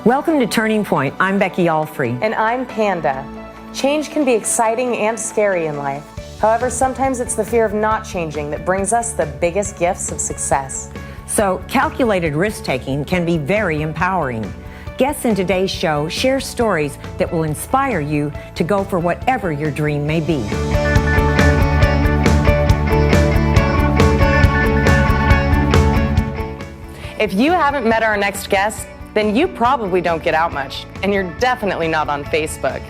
Welcome to Turning Point. I'm Becky Alfrey. And I'm Panda. Change can be exciting and scary in life. However, sometimes it's the fear of not changing that brings us the biggest gifts of success. So, calculated risk-taking can be very empowering. Guests in today's show share stories that will inspire you to go for whatever your dream may be. If you haven't met our next guest, then you probably don't get out much, and you're definitely not on Facebook.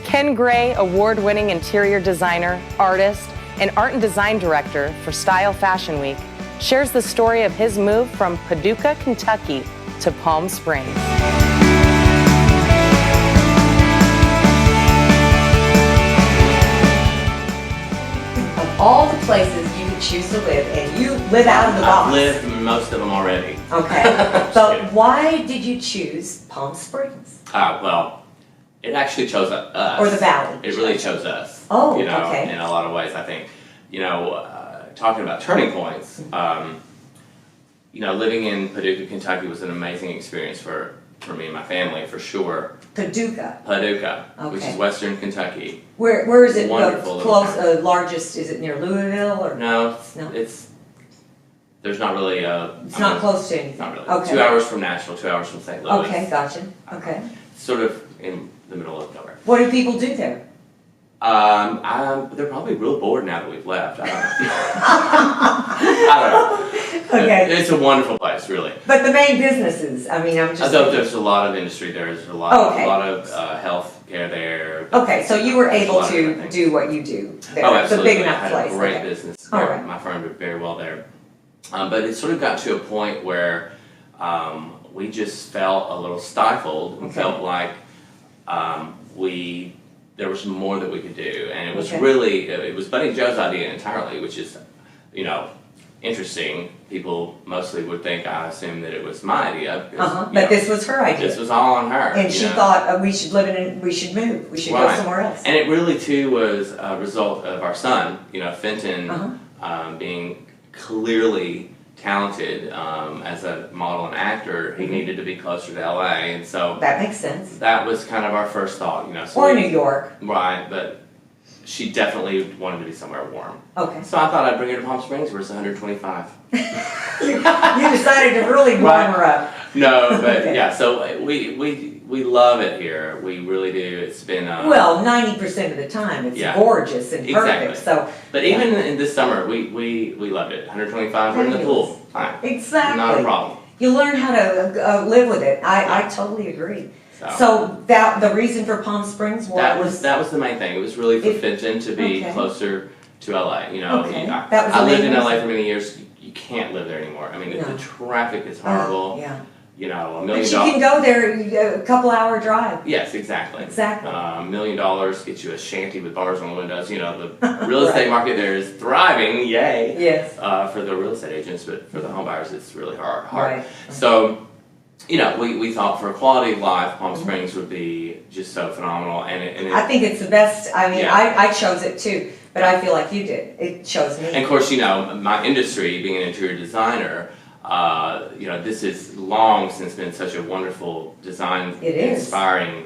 Kenn Gray, award-winning interior designer, artist, and art and design director for Style Fashion Week, shares the story of his move from Paducah, Kentucky to Palm Springs. Of all the places you could choose to live, and you live out of the box. I've lived most of them already. Okay, but why did you choose Palm Springs? Well, it actually chose us. Or the Valley? It really chose us. Oh, you know, okay. In a lot of ways, I think. You know, talking about turning points, you know, living in Paducah, Kentucky was an amazing experience for me and my family, for sure. Paducah, which is western Kentucky. Where is it? Wonderful Close, largest, is it near Louisville or? No, No? there's not really It's not close to anything. Not really. Okay. 2 hours from Nashville, 2 hours from St. Louis. Okay, gotcha. Okay. Sort of in the middle of nowhere. What do people do there? They're probably real bored now that we've left. I don't know. Okay. It's a wonderful place, really. But the main businesses, I mean, I'm just. Although there's a lot of industry there, there's a lot, Okay. a lot of health care there. Okay, so you were There's a able lot of to different things. do what you do there. Oh, It's a absolutely. big I enough had place. a great Okay. business. All there. right. My firm did very well there. But it sort of got to a point where we just felt a little stifled and Okay. felt like there was more that we could do. And it was Okay. really, it was Buddy Joe's idea entirely, which is, you know, interesting. People mostly would think, I assume, that it was my idea. because, you But know, this was her idea. This was all on her. And you she know. thought we should live in, we should move, we should go Right. somewhere else. And it really, too, was a result of our son, you know, Fenton, being clearly talented as a model and actor. He needed to be closer to LA, and so That makes sense. that was kind of our first thought, you know. So Or New York. Right, but she definitely wanted to be somewhere warm. Okay. So I thought I'd bring her to Palm Springs, where it's 125. You decided to really warm her up. No, but Okay. yeah, so we love it here. We really do. It's been Well, 90% of the time, it's Yeah. gorgeous and perfect. Exactly. So, But even in this summer, we loved it. 125, we're in the pool. Fine. exactly. Not a problem. You learn how to live with it. I totally agree. So, So that the reason for Palm Springs that was the main thing. It was really for If- Fenton to be okay. closer to LA. You know, Okay. I, That was I the lived main in LA reason. for many years. You can't live there anymore. I mean, No. the traffic is horrible. Yeah. You know, $1 But million. you can go there a couple hour drive. Yes, exactly. Exactly. $1 million gets you a shanty with bars on the windows. You know, the real estate market there is thriving. Yay. Yes. For the real estate agents, but for the home buyers, it's really hard. Right. So, you know, we thought for quality of life, Palm Springs would be just so phenomenal. And I think it's the best. I mean, Yeah. I chose it too, but I feel like you did. It chose me. And of course, you know, my industry, being an interior designer, you know, this has long since been such a wonderful design, It is. inspiring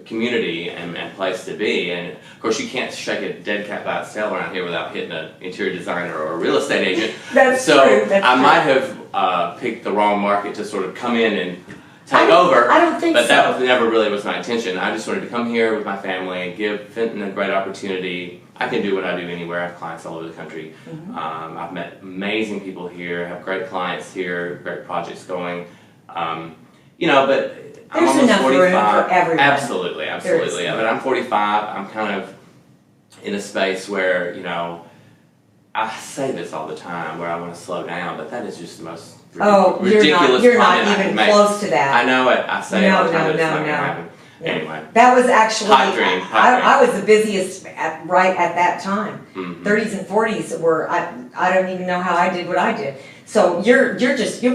community and place to be. And of course, you can't shake a dead cat by its tail around here without hitting an interior designer or a real estate agent. That's so true. That's I true. might have picked the wrong market to sort of come in and take over. I don't think but so. that was never really was my intention. I just wanted to come here with my family, give Fenton a great opportunity. I can do what I do anywhere. I have clients all over the country. I've met amazing people here, have great clients here, great projects going. You know, but I'm There's almost enough room 45. for everyone. Absolutely. There is. But I'm 45. I'm kind of in a space where, you know, I say this all the time, where I want to slow down, but that is just the most ridiculous you're not comment I even can make. close to that. I know it. I say it all the time, but it's not going to No. happen. Yeah. Anyway. That was actually, Pipe dream. I was the busiest right at that time. Mhm. 30s and 40s were, I don't even know how I did what I did. So you're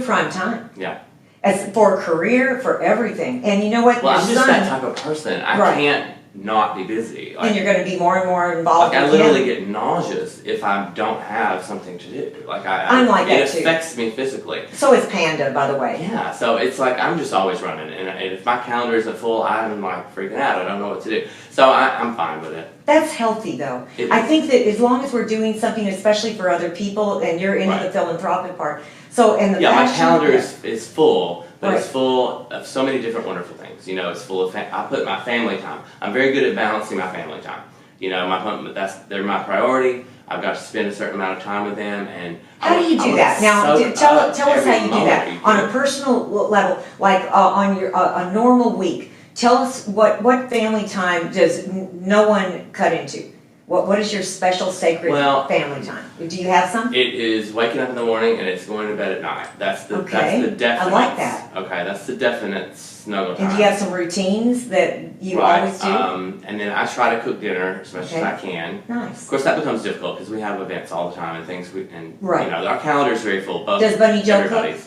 prime time. Yeah. As for career, for everything. And you know what? Well, Your I'm just son, that type of person. I Right. can't not be busy. And you're going to be more and more involved. Like I literally get nauseous if I don't have something to do. Like I'm like that it too. affects me physically. So is Panda, by the way. Yeah, so it's like I'm just always running, and if my calendar isn't full, I'm like freaking out. I don't know what to do. So I'm fine with it. That's healthy, though. I think that as long as we're doing something, especially for other people, and you're into the philanthropic part. So, and the my calendar is full, but Right. it's full of so many different wonderful things. You know, it's full of. I put my family time. I'm very good at balancing my family time. You know, they're my priority. I've got to spend a certain amount of time with them, and how do you do that? Now, tell us how you do that on a personal level, like on your a normal week. Tell us what family time does no one cut into? What is your special sacred family time? Do you have some? It is waking up in the morning and it's going to bed at night. That's the definite. I like that. Okay, that's the definite snuggle time. And do you have some routines that you always do? And then I try to cook dinner as much as I can. Nice. Of course, that becomes difficult because we have events all the time and things. You Right. know, our calendar is very full. Does Bunny Joe cook?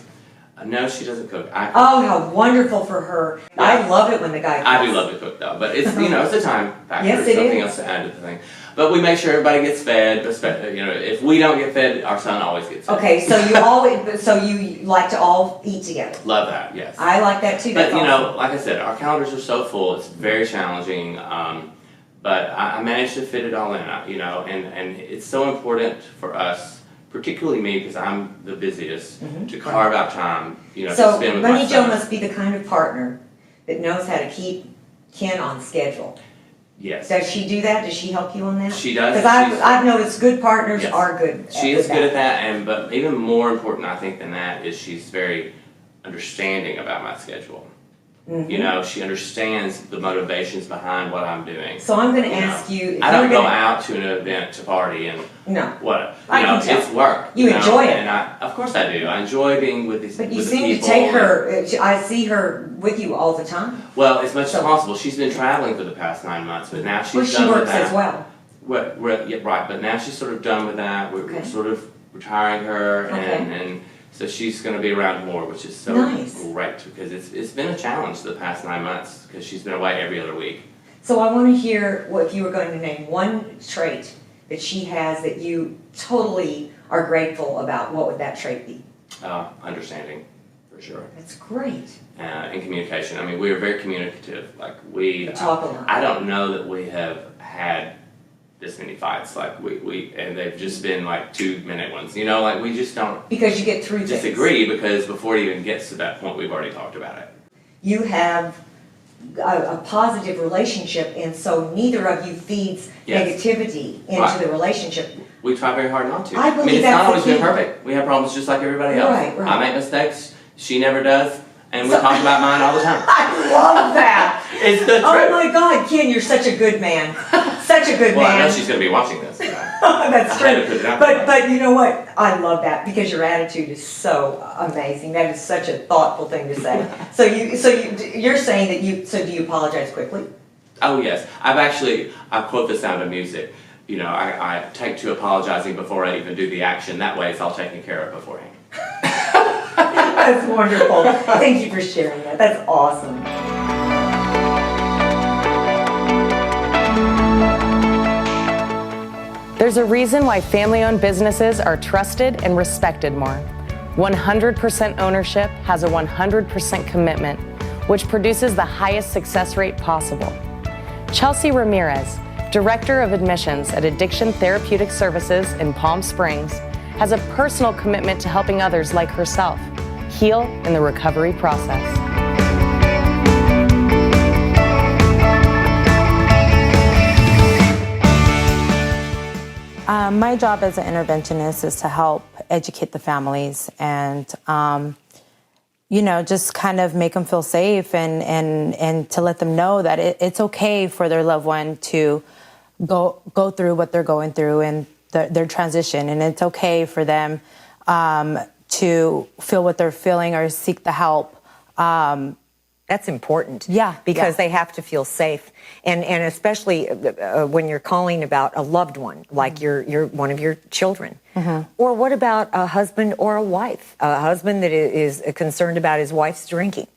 No, she doesn't cook. I cook. Oh, how wonderful for her! Yeah. I love it when the guy cooks. I do love to cook though, but it's it's a time factor. Yes, It's it something is. else to add to the thing. But we make sure everybody gets fed. You know, if we don't get fed, our son always gets fed. Okay, so you like to all eat together. Love that. Yes. I like that too. But That's awesome. like I said, our calendars are so full. It's very challenging. But I managed to fit it all in. And it's so important for us, particularly me, because I'm the busiest, to carve out time. To So spend with Bunny my Joe son. must be the kind of partner that knows how to keep Ken on schedule. Yes. Does she do that? Does she help you on that? She does. Because I've noticed good partners Yes. are good. She is good at that, but even more important, I think, than that is she's very understanding about my schedule. She understands the motivations behind what I'm doing. So I'm going to ask you. If I don't you're go out to an event to party and what I can tell. it's work. You enjoy it. and of course I do. I enjoy being with these. But you with the seem to people take her. I see her with you all the time. Well, as much as possible. She's been traveling for the past 9 months, but now she's Well, she done with works that. as well. Yeah, right. But now she's sort of done with that. We're sort of retiring her, and so she's going to be around more, which is so great because it's been a challenge the past 9 months because she's been away every other week. So I want to hear if you were going to name one trait that she has that you totally are grateful about. What would that trait be? Understanding, for sure. That's great. And communication. I mean, we are very communicative. Like we talk a lot. I don't know that we have had this many fights. Like and they've just been like 2-minute ones. Like we just don't. Because you get through disagree because before it even gets to that point, we've already talked about it. You have a positive relationship, and so neither of you feeds negativity into the relationship. We try very hard not to. I believe it's that's not always the key. been perfect. We have problems just like everybody else. Right. I make mistakes. She never does. And we talk about mine all the time. I love that. It's the truth. Oh my God, Ken, you're such a good man. Such a good Well, man. I know she's going to be watching this. That's true. But you know what? I love that because your attitude is so amazing. That is such a thoughtful thing to say. So you're saying that do you apologize quickly? Oh yes, I quote The Sound of Music. I take to apologizing before I even do the action. That way, it's all taken care of beforehand. That's wonderful. Thank you for sharing that. That's awesome. There's a reason why family-owned businesses are trusted and respected more. 100% ownership has a 100% commitment, which produces the highest success rate possible. Chelsie Ramirez, Director of Admissions at Addiction Therapeutic Services in Palm Springs, has a personal commitment to helping others like herself heal in the recovery process. My job as an interventionist is to help educate the families and, just kind of make them feel safe and to let them know that it's okay for their loved one to go through what they're going through and their transition. And it's okay for them to feel what they're feeling or seek the help. That's important. Yeah, Because yeah. they have to feel safe. And especially when you're calling about a loved one, like your one of your children. Or what about a husband or a wife? A husband that is concerned about his wife's drinking.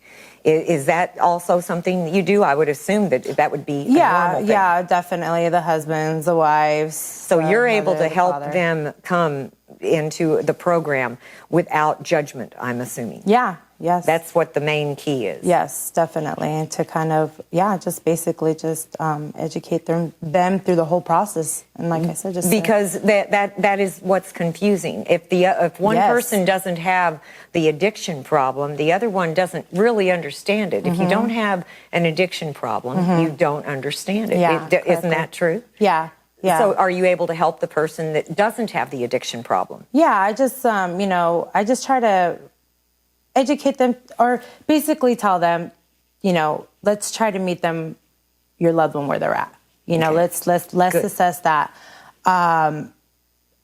Is that also something that you do? I would assume that would be a normal thing. Yeah, definitely. The husbands, the wives. So you're able to help them come into the program without judgment, I'm assuming. Yeah, yes. That's what the main key is. Yes, definitely. And to kind of, just basically just educate them through the whole process. And like I said, just because that is what's confusing. If one person doesn't have the addiction problem, the other one doesn't really understand it. If you don't have an addiction problem, you don't understand it. Yeah, Isn't that true? Yeah. Yeah. So are you able to help the person that doesn't have the addiction problem? Yeah, I just, I just try to educate them, or basically tell them, let's try to meet them, your loved one, where they're at. Let's assess that.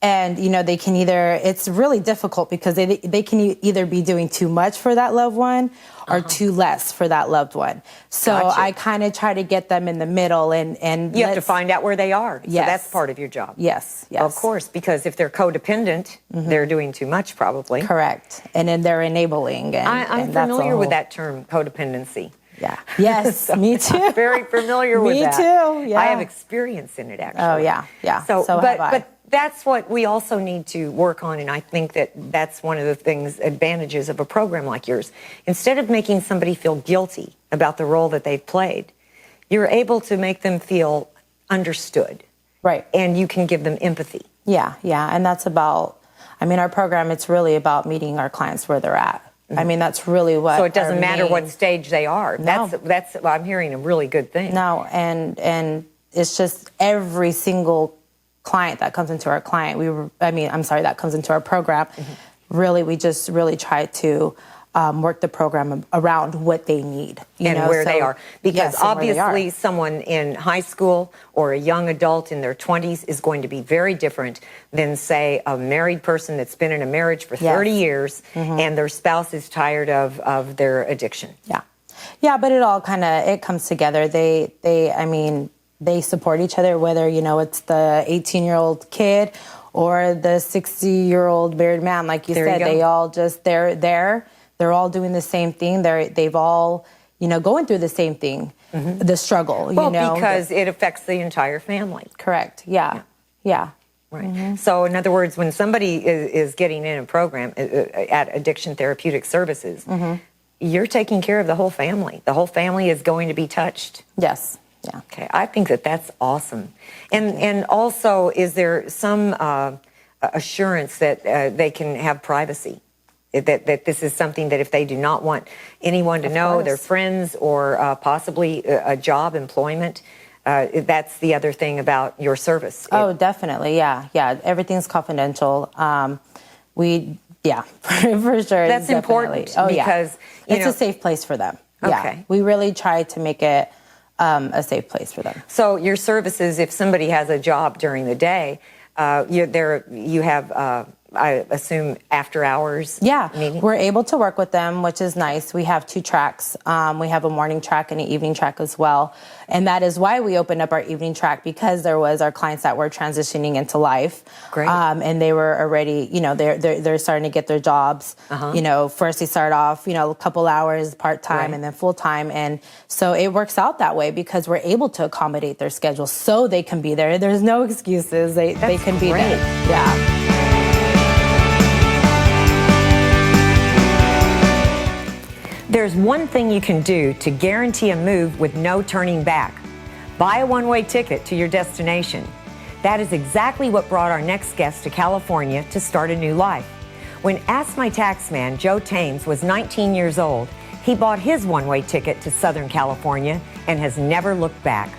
And, they can it's really difficult because they can either be doing too much for that loved one or too less for that loved one. So Gotcha. I kind of try to get them in the middle and You have to find out where they are. Yes. So that's part of your job. Yes. Of course, because if they're codependent, they're doing too much probably. Correct. And then they're enabling. I'm familiar with that term, codependency. Yeah. Yes, me too. Very familiar with that. Me too, yeah. I have experience in it, actually. Oh, yeah, yeah. So have I. but that's what we also need to work on, and I think that's one of the advantages of a program like yours. Instead of making somebody feel guilty about the role that they've played, you're able to make them feel understood. Right. And you can give them empathy. Yeah, and that's about, our program, it's really about meeting our clients where they're at. That's really what. So it doesn't matter what stage they are. No. That's I'm hearing a really good thing. No, and it's just every single client that comes into our that comes into our program. Really, we just really try to work the program around what they need. Where they are. Because yes, obviously someone in high school or a young adult in their 20s is going to be very different than, say, a married person that's been in a marriage for 30 years and their spouse is tired of their addiction. Yeah. Yeah, but it all it comes together. They support each other, whether, it's the 18-year-old kid or the 60-year-old married man. Like you said, they all just, they're all doing the same thing. They've all, going through the same thing, the struggle, because it affects the entire family. Correct. Yeah. Right. So in other words, when somebody is getting in a program at Addiction Therapeutic Services, you're taking care of the whole family. The whole family is going to be touched. Yes. Yeah. Okay. I think that's awesome. And also, is there some assurance that they can have privacy? That this is something that if they do not want anyone to know, their friends or possibly a job, employment, that's the other thing about your service. Oh, definitely. Yeah. Everything's confidential. For sure. That's important because it's a safe place for them. Yeah. Okay. We really try to make it a safe place for them. So your services, if somebody has a job during the day, you have, I assume, after hours meeting? We're able to work with them, which is nice. We have 2 tracks. We have a morning track and an evening track as well. And that is why we opened up our evening track, because there was our clients that were transitioning into life. Great. And they were already, they're starting to get their jobs. First they start off, a couple hours part-time and then full-time. And so it works out that way because we're able to accommodate their schedule so they can be there. There's no excuses. They can be there. Yeah. There's one thing you can do to guarantee a move with no turning back. Buy a one-way ticket to your destination. That is exactly what brought our next guest to California to start a new life. When Ask My Taxman, Joe Tames, was 19 years old, he bought his one-way ticket to Southern California and has never looked back.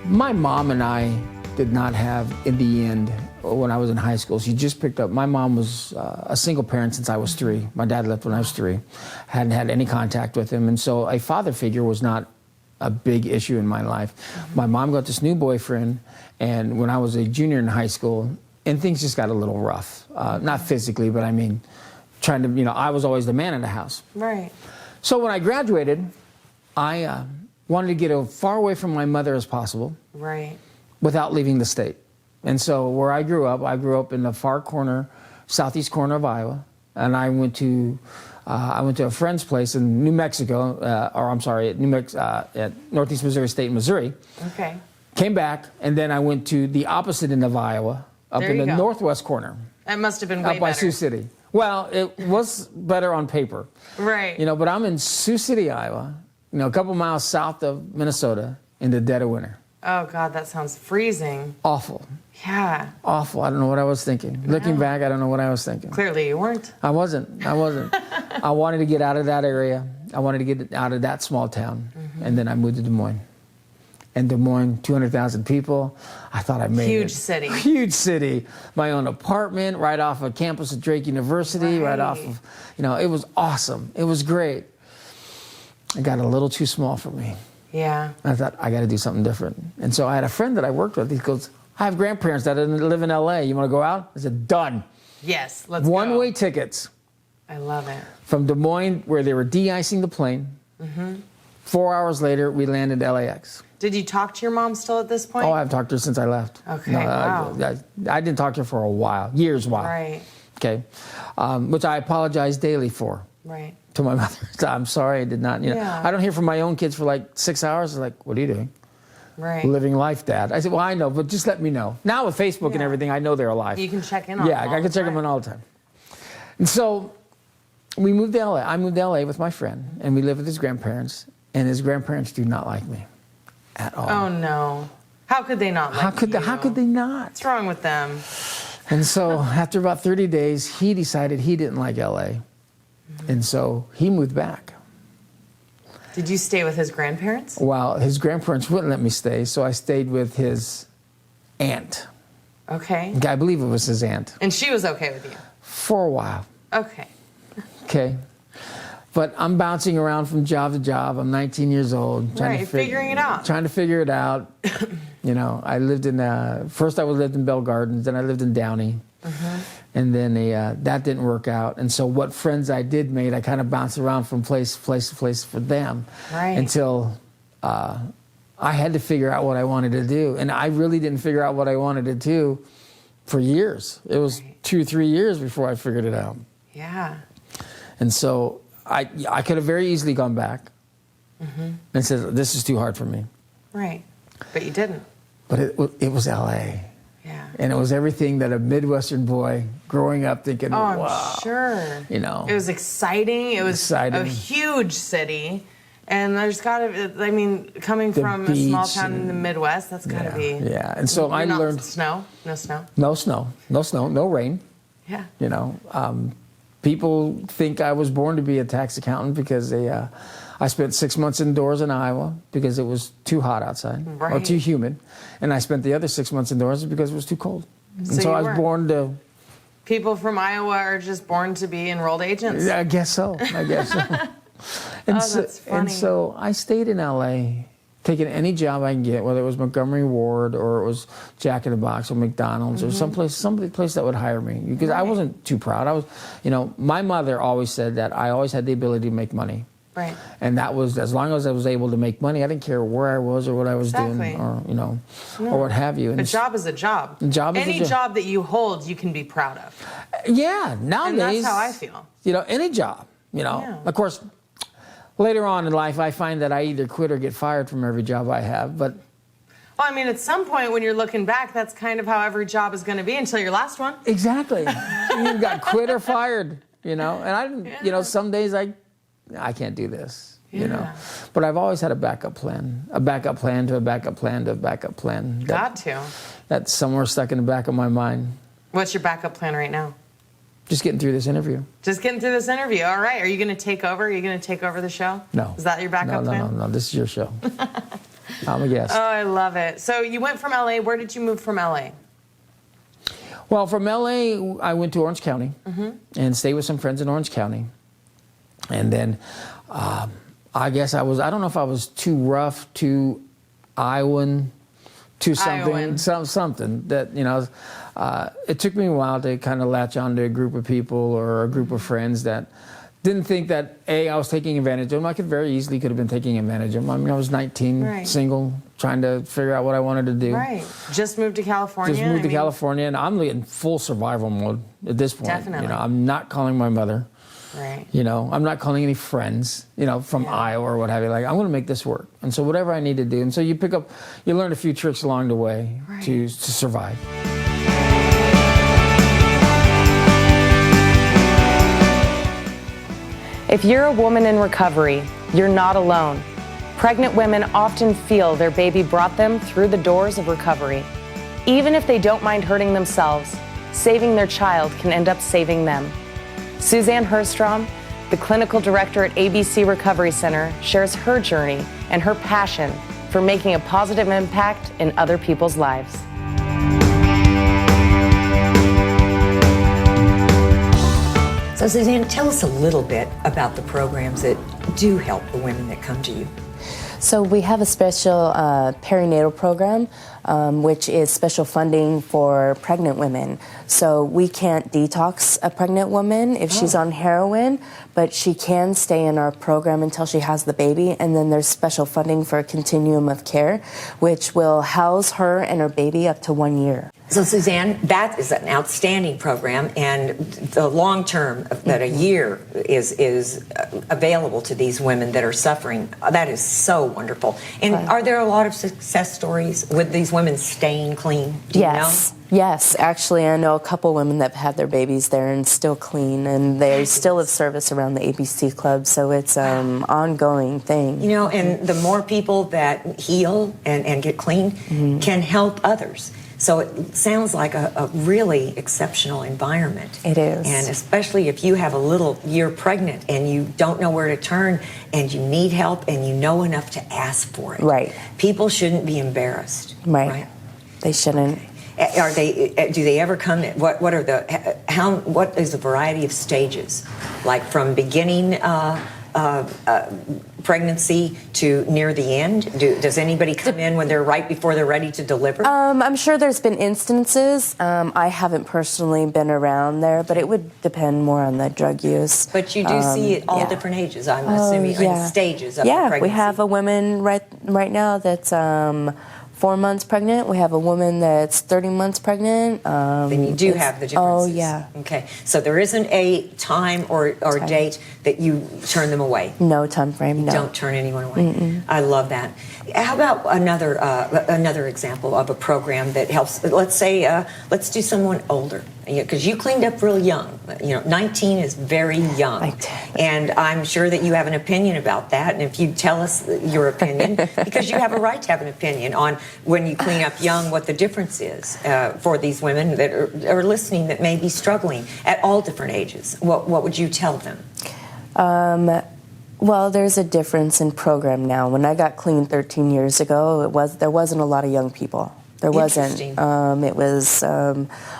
My mom and I did not have, in the end, when I was in high school, she just picked up. My mom was a single parent since I was 3. My dad left when I was 3. Hadn't had any contact with him. And so a father figure was not a big issue in my life. My mom got this new boyfriend, and when I was a junior in high school, and things just got a little rough. Not physically, but I mean, trying to, I was always the man in the house. Right. So when I graduated, I wanted to get as far away from my mother as possible. Right. Without leaving the state. And so where I grew up in the far corner, southeast corner of Iowa, and I went to a friend's place in New Mexico, at Northeast Missouri State in Missouri. Okay. Came back, and then I went to the opposite end of Iowa, up There in you the go. northwest corner. That must have been way Up by better. Sioux City. Well, it was better on paper. Right. But I'm in Sioux City, Iowa, a couple miles south of Minnesota in the dead of winter. Oh, God, that sounds freezing. Awful. Yeah. Awful. I don't know what I was thinking. Looking back, I don't know what I was thinking. Clearly you weren't. I wasn't. I wanted to get out of that area. I wanted to get out of that small town. And then I moved to Des Moines. And Des Moines, 200,000 people. I thought I made it. Huge city. Huge city. My own apartment right off of campus of Drake University, right off of, it was awesome. It was great. It got a little too small for me. Yeah. I thought, I got to do something different. And so I had a friend that I worked with. He goes, I have grandparents that live in LA. You want to go out? I said, done. Yes, let's go. One-way tickets. I love it. From Des Moines, where they were de-icing the plane. 4 hours later, we landed LAX. Did you talk to your mom still at this point? Oh, I've talked to her since I left. Okay, wow. I didn't talk to her for a while, years while. Right. Okay, which I apologize daily for. Right. To my mother. I'm sorry I did not, Yeah. I don't hear from my own kids for like 6 hours. They're like, what are you doing? Right. Living life, Dad. I said, well, I know, but just let me know. Now with Facebook and everything, I know they're alive. You can check in on them. I can check them in all the time. And so we moved to LA. I moved to LA with my friend, and we lived with his grandparents, and his grandparents do not like me at all. Oh, no. How could they not like How could they not? What's wrong with them? And so after about 30 days, he decided he didn't like LA. And so he moved back. Did you stay with his grandparents? Well, his grandparents wouldn't let me stay, so I stayed with his aunt. Okay. I believe it was his aunt. And she was okay with you? For a while. Okay. Okay. But I'm bouncing around from job to job. I'm 19 years old. Figuring it out. Trying to figure it out. I lived in, first I lived in Bell Gardens, then I lived in Downey. And then that didn't work out. And so what friends I did made, I kind of bounced around from place to place for them. Right. Until I had to figure out what I wanted to do. And I really didn't figure out what I wanted to do for years. It was 2 or 3 years before I figured it out. Yeah. And so I could have very easily gone back and said, this is too hard for me. Right. But you didn't. But it was LA. Yeah. And it was everything that a Midwestern boy growing up thinking, Oh, I'm wow. sure. You know. It was exciting. It was Exciting. a huge city. And there's got to, coming from a small town in the Midwest, that's got to be. Yeah. And so I learned. Snow? No snow? No snow. No snow. No rain. Yeah. People think I was born to be a tax accountant because I spent 6 months indoors in Iowa because it was too hot outside or too humid. And I spent the other 6 months indoors because it was too cold. And so I was born to... People from Iowa are just born to be enrolled agents. I guess so. That's funny. And so I stayed in LA, taking any job I can get, whether it was Montgomery Ward or it was Jack in the Box or McDonald's or some place that would hire me because I wasn't too proud. I was, my mother always said that I always had the ability to make money. Right. And that was, as long as I was able to make money, I didn't care where I was or what I was doing or, or what have you. And a job is a job. Any job that you hold, you can be proud of. Yeah, nowadays. And that's how I feel. Any job, Of course, later on in life, I find that I either quit or get fired from every job I have, but... Well, at some point when you're looking back, that's kind of how every job is going to be until your last one. Exactly. You got quit or fired, And I didn't, some days I can't do this, But I've always had a backup plan to a backup plan to a backup plan. Got to. That's somewhere stuck in the back of my mind. What's your backup plan right now? Just getting through this interview. Just getting through this interview. All right. Are you going to take over? Are you going to take over the show? No. Is that your backup plan? No. This is your show. I'm a guest. Oh, I love it. So you went from LA. Where did you move from LA? Well, from LA, I went to Orange County and stayed with some friends in Orange County. And then I guess I don't know if I was too rough, too Iowan, to something that, you know, it took me a while to kind of latch on to a group of people or a group of friends that didn't think that, I was taking advantage of them. I very easily could have been taking advantage of them. I mean, I was 19, single, trying to figure out what I wanted to do. Right. Just moved to California. California, and I'm in full survival mode at this point. Definitely. You know, I'm not calling my mother. Right. You know, I'm not calling any friends, you know, from Iowa or what have you. Like, I'm going to make this work. And so whatever I need to do. And so you learn a few tricks along the way to survive. If you're a woman in recovery, you're not alone. Pregnant women often feel their baby brought them through the doors of recovery. Even if they don't mind hurting themselves, saving their child can end up saving them. Suzanne Hurstrom, the clinical director at ABC Recovery Center, shares her journey and her passion for making a positive impact in other people's lives. So Suzanne, tell us a little bit about the programs that do help the women that come to you. So we have a special perinatal program, which is special funding for pregnant women. So we can't detox a pregnant woman if she's on heroin, but she can stay in our program until she has the baby. And then there's special funding for a continuum of care, which will house her and her baby up to 1 year. So Suzanne, that is an outstanding program, and the long term that a year is available to these women that are suffering. That is so wonderful. And are there a lot of success stories with these women staying clean? Do you know? Yes, actually, I know a couple women that have had their babies there and still clean, and they still have service around the ABC Club, so it's an ongoing thing. You know, and the more people that heal and get clean can help others. So it sounds like a really exceptional environment. It is. And especially if you have you're pregnant and you don't know where to turn and you need help and you know enough to ask for it. Right. People shouldn't be embarrassed. Right. They shouldn't. Do they ever come, what is the variety of stages? Like from beginning pregnancy to near the end? Does anybody come in when they're right before they're ready to deliver? I'm sure there's been instances. I haven't personally been around there, but it would depend more on the drug use. But you do see it all different ages, I'm assuming, in stages of the pregnancy. We have a woman right now that's 4 months pregnant. We have a woman that's 30 months pregnant. Then you do have the differences. Oh, yeah. Okay. So there isn't a time or date that you turn them away? No time frame, no. Don't turn anyone away. I love that. How about another example of a program that helps? Let's say, let's do someone older, because you cleaned up real young. 19 is very young. And I'm sure that you have an opinion about that. And if you tell us your opinion, because you have a right to have an opinion on when you clean up young, what the difference is for these women that are listening that may be struggling at all different ages. What would you tell them? Well, there's a difference in program now. When I got clean 13 years ago, there wasn't a lot of young people. There wasn't. It was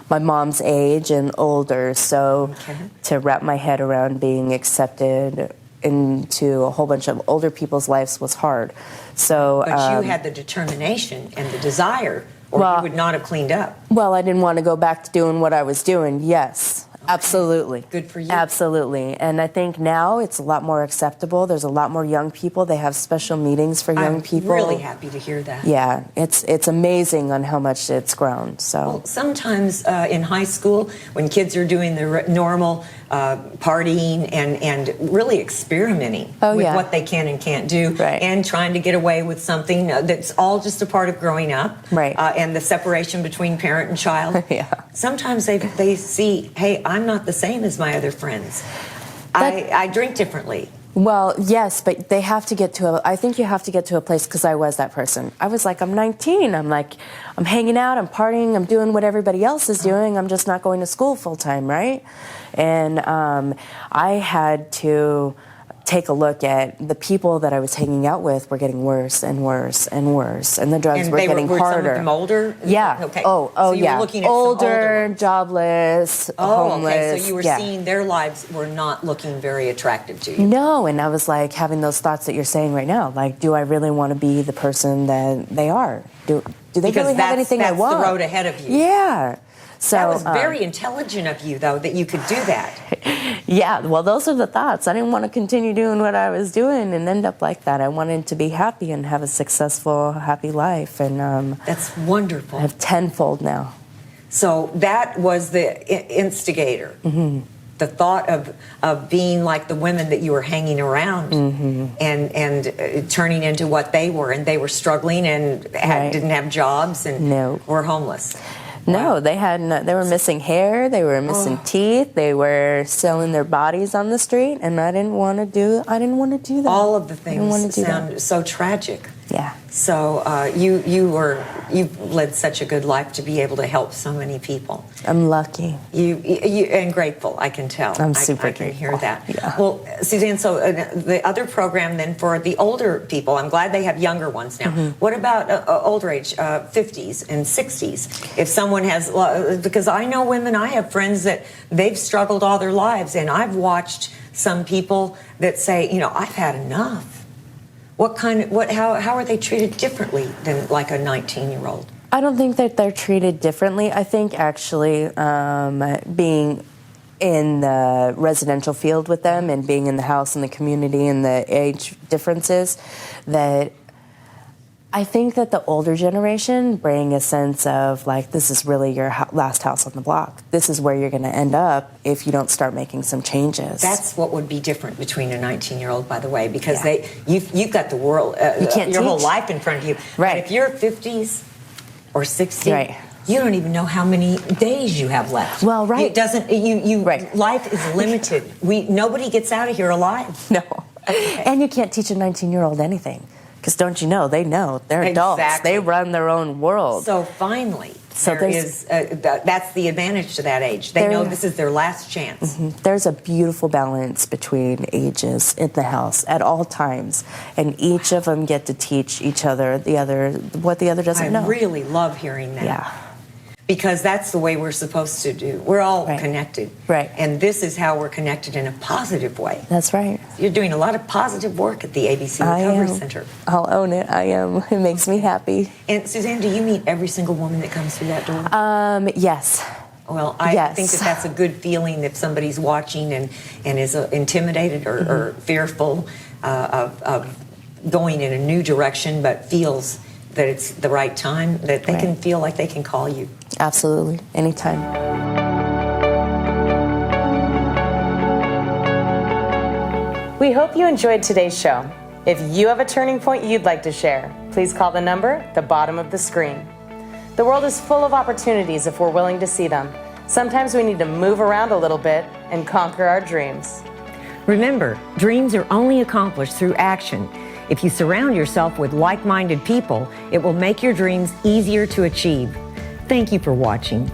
my mom's age and older, so to wrap my head around being accepted into a whole bunch of older people's lives was hard. So, but you had the determination and the desire, or you would not have cleaned up. Well, I didn't want to go back to doing what I was doing, yes. Absolutely. Good for you. Absolutely. And I think now it's a lot more acceptable. There's a lot more young people. They have special meetings for young people. I'm really happy to hear that. Yeah, it's amazing on how much it's grown. So well, sometimes in high school, when kids are doing the normal partying and really experimenting with what they can and can't do, and trying to get away with something that's all just a part of growing up, and the separation between parent and child. Sometimes they see, hey, I'm not the same as my other friends. I drink differently. Well, yes, but they have to get to I think you have to get to a place, because I was that person. I was like, I'm 19. I'm hanging out, I'm partying, I'm doing what everybody else is doing. I'm just not going to school full time, right? And I had to take a look at the people that I was hanging out with were getting worse and worse and worse, and the drugs were getting harder. Some of them older? Yeah. Okay. Oh, so you were looking at older, jobless, homeless. Okay. So you were seeing their lives were not looking very attractive to you. No, and I was like having those thoughts that you're saying right now. Like, do I really want to be the person that they are? do they Because really have anything I want? That's the road ahead of you. Yeah. So That was very intelligent of you, though, that you could do that. yeah, well, those are the thoughts. I didn't want to continue doing what I was doing and end up like that. I wanted to be happy and have a successful, happy life. And That's wonderful. I have tenfold now. So that was the instigator. Mm-hmm. The thought of being like the women that you were hanging around and turning into what they were. And they were struggling and didn't have jobs and were homeless. No, they were missing hair, they were missing teeth, they were selling their bodies on the street, and I didn't want to do that. All of the things sound so tragic. Yeah. So you've led such a good life to be able to help so many people. I'm lucky. You and grateful, I can tell. I'm super I can grateful. hear that. Yeah. Well, Suzanne, so the other program then for the older people, I'm glad they have younger ones now. What about older age, 50s and 60s? If someone has, because I know women, I have friends that they've struggled all their lives, and I've watched some people that say, I've had enough. How are they treated differently than like a 19-year-old? I don't think that they're treated differently. I think actually being in the residential field with them and being in the house and the community and the age differences, that I think that the older generation bring a sense of like, this is really your last house on the block. This is where you're going to end up if you don't start making some changes. That's what would be different between a 19-year-old, by the way, because you've got the world, your whole life in front of you. Right. But if you're 50s or 60, you don't even know how many days you have left. Well, right. It doesn't. Life is limited. Nobody gets out of here alive. No. And you can't teach a 19-year-old anything. Because don't you know, they're adults. Exactly. They run their own world. So finally, that's the advantage to that age. They know this is their last chance. There's a beautiful balance between ages in the house at all times. And each of them get to teach each other what the other doesn't know. I really love hearing that. Yeah. Because that's the way we're supposed to do. We're all connected. Right. And this is how we're connected in a positive way. That's right. You're doing a lot of positive work at the ABC Recovery Center. I'll own it. I am. It makes me happy. And Suzanne, do you meet every single woman that comes through that door? Yes. Well, I think that's a good feeling if somebody's watching and is intimidated or fearful of going in a new direction, but feels that it's the right time, that they can feel like they can call you. Absolutely. Anytime. We hope you enjoyed today's show. If you have a turning point you'd like to share, please call the number at the bottom of the screen. The world is full of opportunities if we're willing to see them. Sometimes we need to move around a little bit and conquer our dreams. Remember, dreams are only accomplished through action. If you surround yourself with like-minded people, it will make your dreams easier to achieve. Thank you for watching.